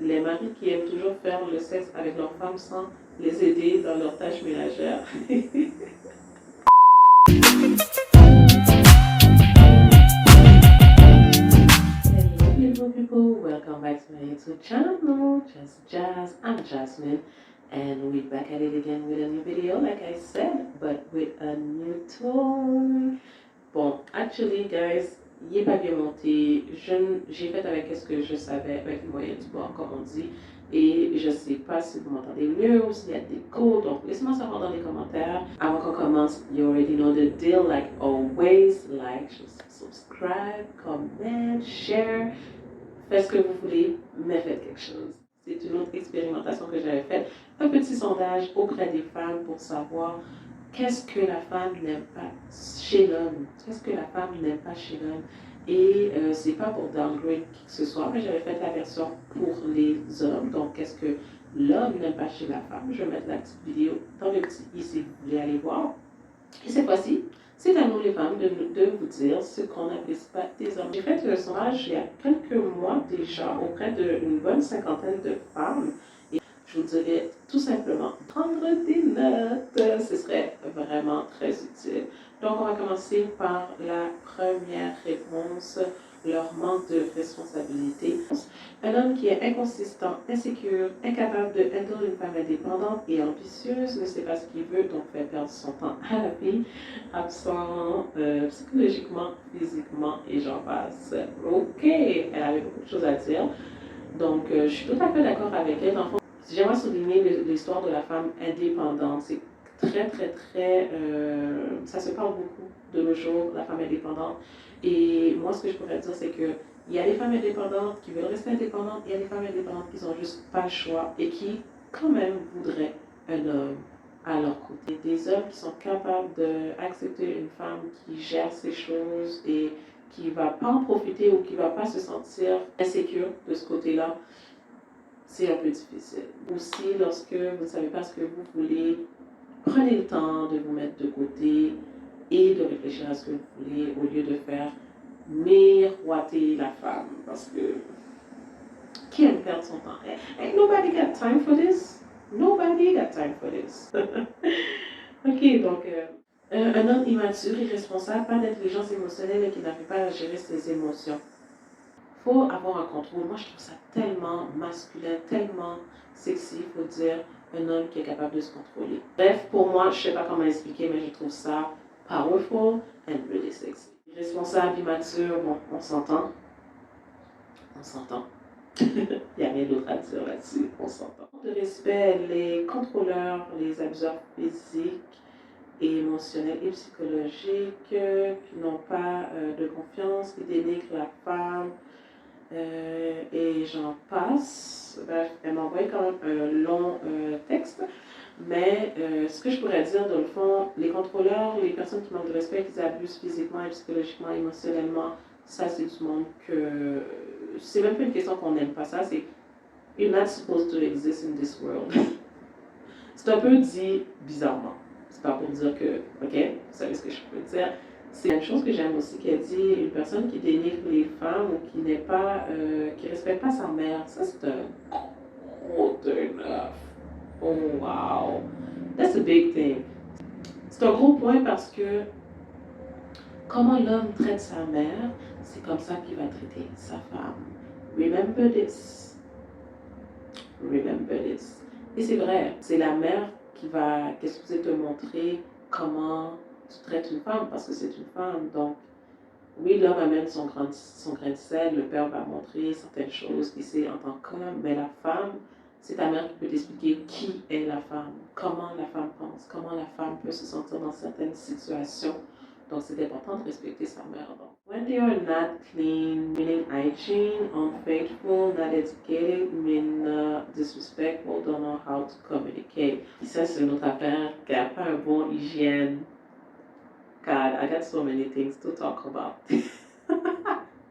les maris qui aiment toujours faire le sexe avec leurs femmes sans les aider dans leurs tâches ménagères. Hello beautiful people, welcome back to my YouTube channel, Just Jazz. I'm Jasmine and we're back at it again with a new video like I said, but with a new toy. Bon, actually guys, il n'est pas bien monté, j'ai fait avec ce que je savais, avec les moyens du bord comme on dit, et je ne sais pas si vous m'entendez mieux ou s'il y a des codes, donc laissez-moi savoir dans les commentaires. Avant qu'on commence, you already know the deal, like always, like, subscribe, comment, share, faites ce que vous voulez, mais faites quelque chose. C'est une autre expérimentation que j'avais faite, un petit sondage auprès des femmes pour savoir qu'est-ce que la femme n'aime pas chez l'homme? Qu'est-ce que la femme n'aime pas chez l'homme? Et c'est pas pour downgrade qui que ce soit, mais j'avais fait la version pour les hommes. Donc, qu'est-ce que l'homme n'aime pas chez la femme? Je vais mettre la petite vidéo dans le petit i si vous voulez aller voir. Et cette fois-ci, c'est à nous les femmes de vous dire ce qu'on n'apprécie pas des hommes. J'ai fait le sondage il y a quelques mois déjà auprès d'une bonne cinquantaine de femmes. Je vous dirais tout simplement prendre des notes, ce serait vraiment très utile. Donc on va commencer par la première réponse, leur manque de responsabilité. Un homme qui est inconsistant, insécure, incapable de handle une femme indépendante et ambitieuse, ne sait pas ce qu'il veut, donc fait perdre son temps à la fille, absent psychologiquement, physiquement et j'en passe. Ok, elle avait beaucoup de choses à dire, donc je suis tout à fait d'accord avec elle. J'aimerais souligner l'histoire de la femme indépendante. C'est très, ça se parle beaucoup de nos jours, la femme indépendante. Et moi, ce que je pourrais dire, c'est que il y a des femmes indépendantes qui veulent rester indépendantes, il y a des femmes indépendantes qui n'ont juste pas le choix et qui, quand même, voudraient un homme à leur côté. Des hommes qui sont capables d'accepter une femme qui gère ses choses et qui ne va pas en profiter ou qui ne va pas se sentir insécure de ce côté-là. C'est un peu difficile. Aussi, lorsque vous ne savez pas ce que vous voulez, prenez le temps de vous mettre de côté et de réfléchir à ce que vous voulez au lieu de faire miroiter la femme. Parce que qui aime perdre son temps? Ain't nobody got time for this. Nobody got time for this. Ok, donc un homme immature, irresponsable, pas d'intelligence émotionnelle et qui n'arrive pas à gérer ses émotions. Il faut avoir un contrôle. Moi, je trouve ça tellement masculin, tellement sexy, il faut dire, un homme qui est capable de se contrôler. Bref, pour moi, je ne sais pas comment expliquer, mais je trouve ça powerful and really sexy. Responsable, immature, bon, on s'entend. On s'entend. Il n'y a rien d'autre à dire là-dessus, on s'entend. De respect, les contrôleurs, les abuseurs physiques et émotionnels et psychologiques qui n'ont pas de confiance, qui dénigrent la femme, et j'en passe. Bref, elle m'a envoyé quand même un long texte, mais ce que je pourrais dire, dans le fond, les contrôleurs, les personnes qui manquent de respect, qui abusent physiquement, psychologiquement, émotionnellement, ça c'est du monde que c'est même pas une question qu'on n'aime pas ça, c'est you're not supposed to exist in this world. C'est un peu dit bizarrement. C'est pas pour dire que, ok, vous savez ce que je peux dire. C'est une chose que j'aime aussi qu'elle dit, une personne qui dénigre les femmes ou qui n'est pas, qui respecte pas sa mère. Ça c'est un gros turn off. Oh wow, that's a big thing. C'est un gros point parce que comment l'homme traite sa mère, c'est comme ça qu'il va traiter sa femme. Remember this. Remember this. Et c'est vrai, c'est la mère qui va supposée te montrer comment tu traites une femme parce que c'est une femme. Donc, oui, l'homme amène son grain de sel, le père va montrer certaines choses qu'il sait en tant qu'homme, mais la femme, c'est ta mère qui peut t'expliquer qui est la femme, comment la femme pense, comment la femme peut se sentir dans certaines situations. Donc, c'est important de respecter sa mère. Donc, when they are not clean, meaning hygiene, unfaithful, not educated, mean disrespectful, don't know how to communicate. Ça, c'est une autre affaire qui n'a pas un bon hygiène. God, I got so many things to talk about.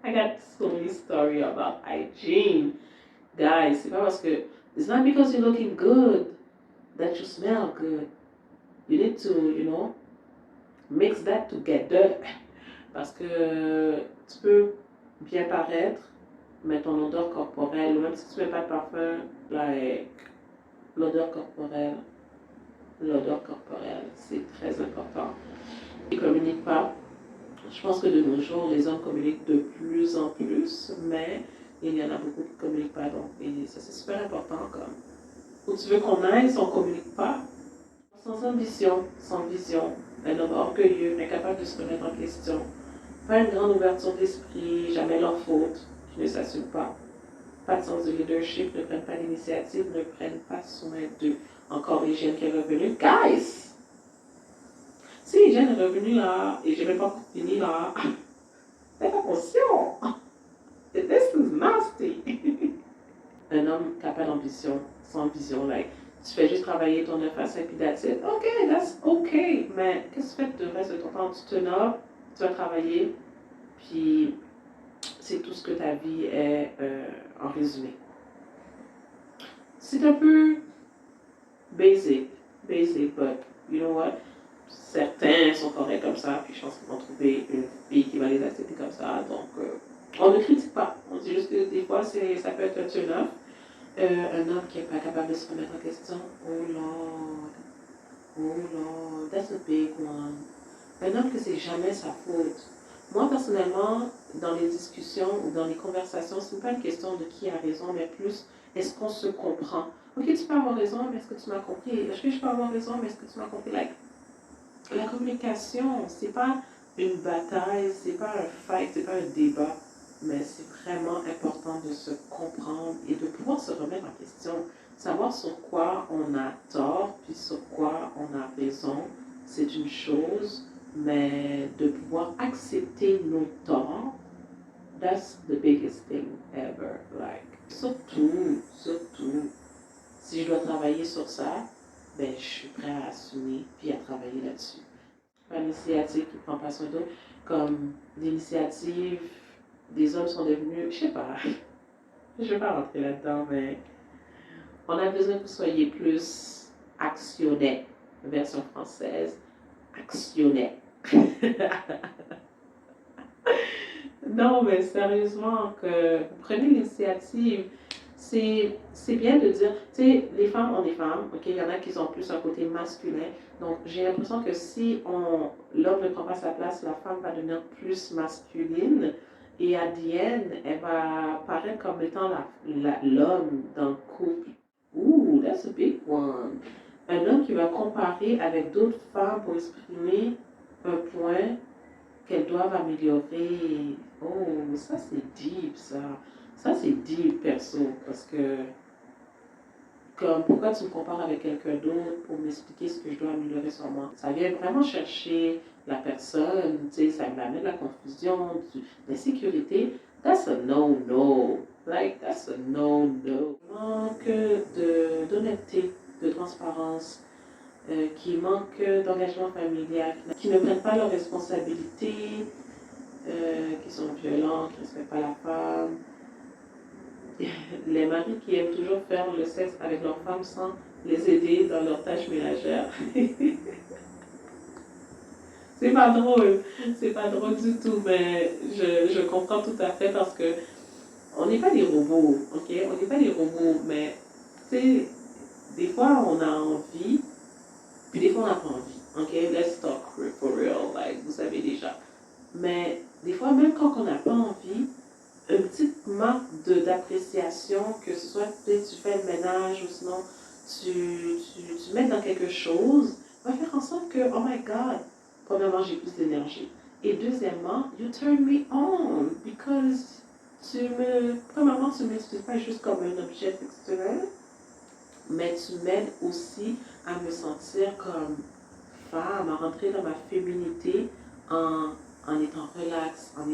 I got so many stories about hygiene. Guys, c'est pas parce que it's not because you're looking good that you smell good. You need to, you know, mix that together. Parce que tu peux bien paraître, mais ton odeur corporelle, même si tu ne mets pas de parfum, like, l'odeur corporelle, c'est très important. Ils ne communiquent pas. Je pense que de nos jours, les hommes communiquent de plus en plus, mais il y en a beaucoup qui ne communiquent pas. Donc, et ça, c'est super important. Comme, où tu veux qu'on aille si on ne communique pas? Sans ambition, sans vision, un homme orgueilleux, incapable de se remettre en question, pas une grande ouverture d'esprit, jamais leur faute, qui ne s'assument pas, pas de sens de leadership, ne prennent pas l'initiative, ne prennent pas soin d'eux. Encore l'hygiène qui est revenue. Guys! Si l'hygiène est revenue là, et je n'ai pas fini là, faites attention! This is nasty! Un homme qui n'a pas d'ambition, sans vision, like, tu fais juste travailler ton 9 à 5 puis that's it. Ok, that's ok. Mais qu'est-ce que tu fais de reste de ton temps? Tu te nobles, tu vas travailler, puis c'est tout ce que ta vie est en résumé. C'est un peu basic, but you know what? Certains sont corrects comme ça, puis je pense qu'ils vont trouver une fille qui va les accepter comme ça. Donc, on ne critique pas. On dit juste que des fois, ça peut être un turn-off. Un homme qui n'est pas capable de se remettre en question. Oh Lord, that's a big one. Un homme que c'est jamais sa faute. Moi, personnellement, dans les discussions ou dans les conversations, ce n'est pas une question de qui a raison, mais plus est-ce qu'on se comprend. Ok, tu peux avoir raison, mais est-ce que tu m'as compris? Est-ce que je peux avoir raison, mais est-ce que tu m'as compris? Like, la communication, c'est pas une bataille, c'est pas un fight, c'est pas un débat, mais c'est vraiment important de se comprendre et de pouvoir se remettre en question. Savoir sur quoi on a tort, puis sur quoi on a raison, c'est une chose, mais de pouvoir accepter nos torts, that's the biggest thing ever. Like, surtout, si je dois travailler sur ça, ben, je suis prêt à assumer puis à travailler là-dessus. Une initiative qui ne prend pas soin d'eux, comme l'initiative des hommes sont devenus, je sais pas, je ne vais pas rentrer là-dedans, mais on a besoin que vous soyez plus actionnés, version française, actionnés. Non, mais sérieusement, que vous prenez l'initiative. C'est bien de dire, tu sais, les femmes ont des femmes, ok, il y en a qui ont plus un côté masculin. Donc, j'ai l'impression que si l'homme ne prend pas sa place, la femme va devenir plus masculine. Et à Diane, elle va paraître comme étant l'homme dans le couple. Ooh, that's a big one. Un homme qui va comparer avec d'autres femmes pour exprimer un point qu'elles doivent améliorer. Oh, ça c'est deep, ça. Ça c'est deep, perso, parce que, comme, pourquoi tu me compares avec quelqu'un d'autre pour m'expliquer ce que je dois améliorer sur moi? Ça vient vraiment chercher la personne, tu sais, ça m'amène de la confusion, de l'insécurité. That's a no-no. Like, that's a no-no. Manque d'honnêteté, de transparence, qui manquent d'engagement familial, qui ne prennent pas leurs responsabilités, qui sont violents, qui ne respectent pas la femme. Les maris qui aiment toujours faire le sexe avec leurs femmes sans les aider dans leurs tâches ménagères. C'est pas drôle du tout, mais je comprends tout à fait parce que on n'est pas des robots, ok? On n'est pas des robots, mais tu sais, des fois on a envie, puis des fois on n'a pas envie, ok? Let's talk for real, like, vous savez déjà. Mais des fois, même quand on n'a pas envie, une petite marque d'appréciation, que ce soit tu fais le ménage ou sinon tu mets dans quelque chose, va faire en sorte que, oh my God, premièrement, j'ai plus d'énergie. Et deuxièmement, you turn me on, because premièrement, tu ne m'utilises pas juste comme un objet sexuel, mais tu m'aides aussi à me sentir comme femme, à rentrer dans ma féminité en étant relax, en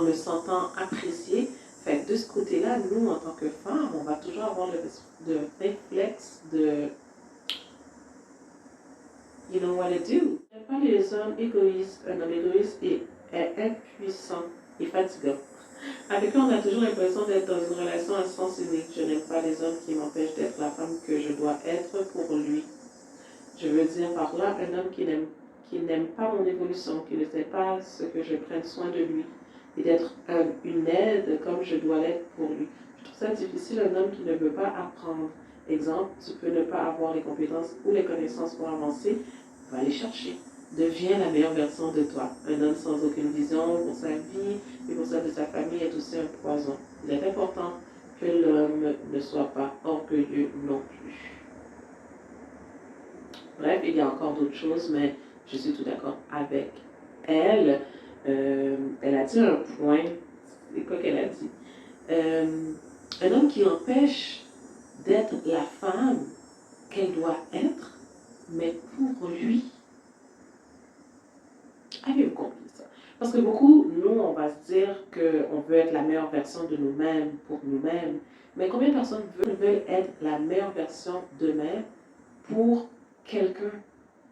me sentant appréciée. Fait que de ce côté-là, nous, en tant que femmes, on va toujours avoir le réflexe de you know what to do. J'aime pas les hommes égoïstes. Un homme égoïste est impuissant et fatigant. Avec eux, on a toujours l'impression d'être dans une relation à sens unique. Je n'aime pas les hommes qui m'empêchent d'être la femme que je dois être pour lui. Je veux dire par là, un homme qui n'aime pas mon évolution, qui ne sait pas ce que je prenne soin de lui, et d'être une aide comme je dois l'être pour lui. Je trouve ça difficile, un homme qui ne veut pas apprendre. Exemple, tu peux ne pas avoir les compétences ou les connaissances pour avancer, va les chercher. Deviens la meilleure version de toi. Un homme sans aucune vision pour sa vie et pour celle de sa famille est aussi un poison. Il est important que l'homme ne soit pas orgueilleux non plus. Bref, il y a encore d'autres choses, mais je suis tout d'accord avec elle. Elle a dit un point, c'est quoi qu'elle a dit? Un homme qui empêche d'être la femme qu'elle doit être, mais pour lui. Avez-vous compris ça? Parce que beaucoup, nous, on va se dire qu'on veut être la meilleure version de nous-mêmes pour nous-mêmes. Mais combien de personnes veulent être la meilleure version d'eux-mêmes pour quelqu'un?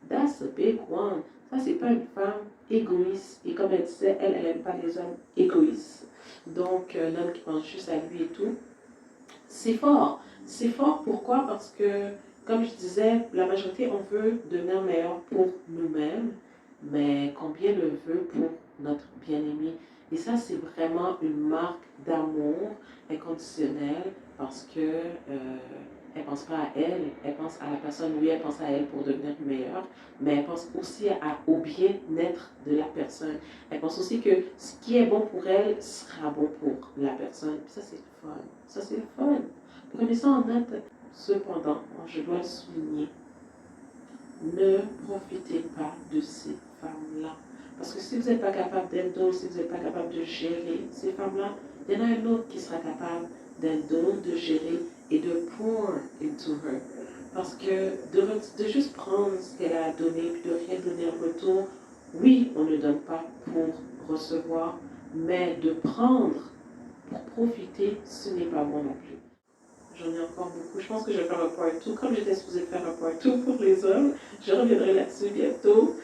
That's a big one. Ça, c'est pas une femme égoïste. Et comme elle disait, elle n'aime pas les hommes égoïstes. Donc, un homme qui pense juste à lui et tout, c'est fort. C'est fort, pourquoi? Parce que, comme je disais, la majorité, on veut devenir meilleur pour nous-mêmes, mais combien le veut pour notre bien-aimé? Et ça, c'est vraiment une marque d'amour inconditionnel parce que elle pense pas à elle, elle pense à la personne, oui, elle pense à elle pour devenir meilleure, mais elle pense aussi au bien-être de la personne. Elle pense aussi que ce qui est bon pour elle sera bon pour la personne. Puis ça, c'est le fun. Ça, c'est le fun. Prenez ça en note. Cependant, je dois le souligner, ne profitez pas de ces femmes-là. Parce que si vous n'êtes pas capable d'endo, si vous n'êtes pas capable de gérer ces femmes-là, il y en a un autre qui sera capable d'endo, de gérer et de pour into her. Parce que de juste prendre ce qu'elle a donné puis de rien donner en retour, oui, on ne donne pas pour recevoir, mais de prendre pour profiter, ce n'est pas bon non plus. J'en ai encore beaucoup. Je pense que je vais faire un part 2. Comme j'étais supposée faire un part 2 pour les hommes, je reviendrai là-dessus bientôt.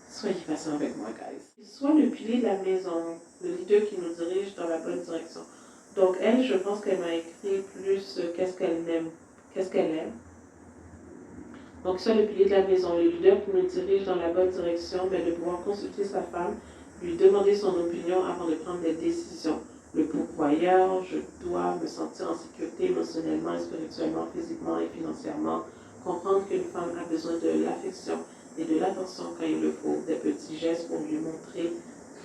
Soyez patients avec moi, guys. Soit le pilier de la maison, le leader qui nous dirige dans la bonne direction. Donc, elle, je pense qu'elle m'a écrit plus qu'est-ce qu'elle aime. Donc, soit le pilier de la maison, le leader qui nous dirige dans la bonne direction, mais de pouvoir consulter sa femme, lui demander son opinion avant de prendre des décisions. Le pourvoyeur, je dois me sentir en sécurité émotionnellement, spirituellement, physiquement et financièrement. Comprendre qu'une femme a besoin de l'affection et de l'attention quand il le faut, des petits gestes pour lui montrer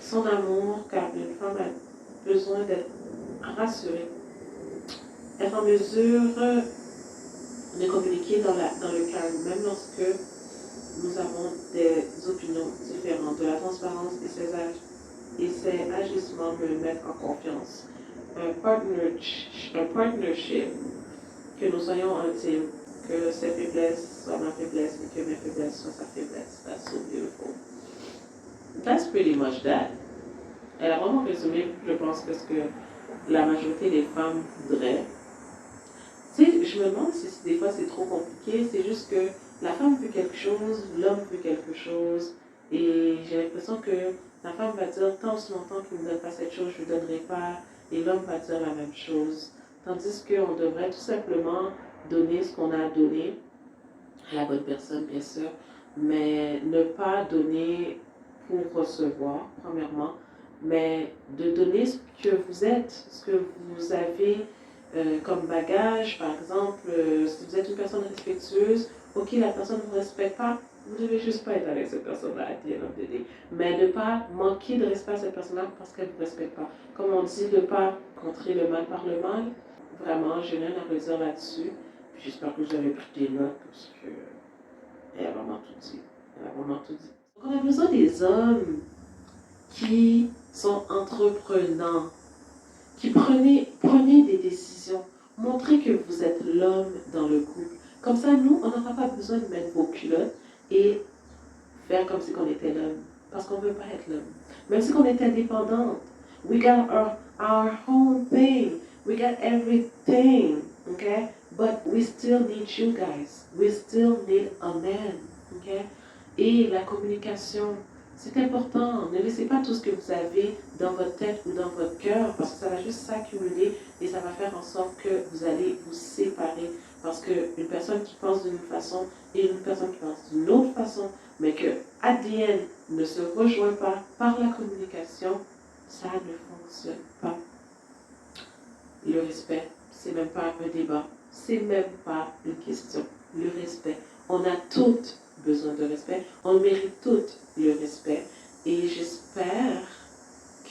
son amour, car une femme a besoin d'être rassurée. Être en mesure de communiquer dans le calme, même lorsque nous avons des opinions différentes, de la transparence et ses agissements me mettent en confiance. Un partnership, que nous soyons intimes, que ses faiblesses soient ma faiblesse et que mes faiblesses soient sa faiblesse. That's so beautiful. That's pretty much that. Elle a vraiment résumé, je pense, que ce que la majorité des femmes voudraient. Tu sais, je me demande si des fois c'est trop compliqué, c'est juste que la femme veut quelque chose, l'homme veut quelque chose, et j'ai l'impression que la femme va dire, tant aussi longtemps qu'il ne me donne pas cette chose, je ne lui donnerai pas, et l'homme va dire la même chose. Tandis qu'on devrait tout simplement donner ce qu'on a à donner à la bonne personne, bien sûr, mais ne pas donner pour recevoir, premièrement, mais de donner ce que vous êtes, ce que vous avez comme bagage. Par exemple, si vous êtes une personne respectueuse, ok, la personne ne vous respecte pas, vous ne devez juste pas être avec cette personne-là à the end of the day. Mais ne pas manquer de respect à cette personne-là parce qu'elle ne vous respecte pas. Comme on dit, ne pas contrer le mal par le mal. Vraiment, j'ai rien à redire là-dessus. J'espère que vous avez pris des notes parce que elle a vraiment tout dit. Elle a vraiment tout dit. Donc, on a besoin des hommes qui sont entreprenants, qui prenez des décisions. Montrez que vous êtes l'homme dans le couple. Comme ça, nous, on n'aura pas besoin de mettre vos culottes et faire comme si on était l'homme. Parce qu'on ne veut pas être l'homme. Même si on est indépendante. We got our own thing. We got everything. Okay? But we still need you guys. We still need a man. Okay? Et la communication. C'est important. Ne laissez pas tout ce que vous avez dans votre tête ou dans votre cœur parce que ça va juste s'accumuler et ça va faire en sorte que vous allez vous séparer. Parce qu'une personne qui pense d'une façon et une personne qui pense d'une autre façon, mais que ADN ne se rejoint pas par la communication, ça ne fonctionne pas. Le respect, c'est même pas un débat, c'est même pas une question. Le respect, on a toutes besoin de respect, on mérite toutes le respect. Et j'espère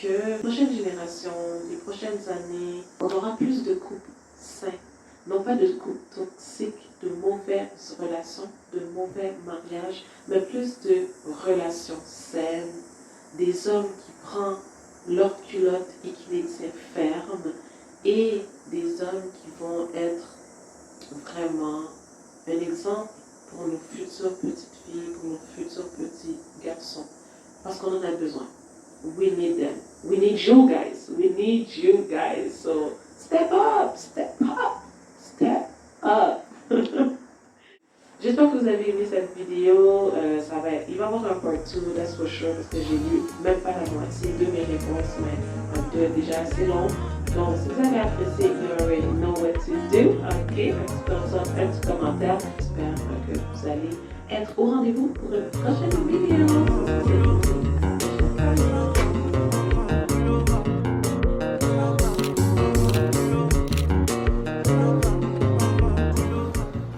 que les prochaines générations, les prochaines années, on aura plus de couples sains, non pas de couples toxiques, de mauvaises relations, de mauvais mariages, mais plus de relations saines, des hommes qui prennent leur culotte et qui les tiennent fermes, et des hommes qui vont être vraiment un exemple pour nos futures petites filles, pour nos futurs petits garçons. Parce qu'on en a besoin. We need them. We need you guys. We need you guys. So step up, step up, step up. J'espère que vous avez aimé cette vidéo. Il va y avoir un part 2, that's for sure, parce que j'ai lu même pas la moitié de mes réponses, mais un 2 déjà assez long. Donc, si vous avez apprécié, you already know what to do. Ok, un petit thumbs up, un petit commentaire. J'espère que vous allez être au rendez-vous pour une prochaine vidéo.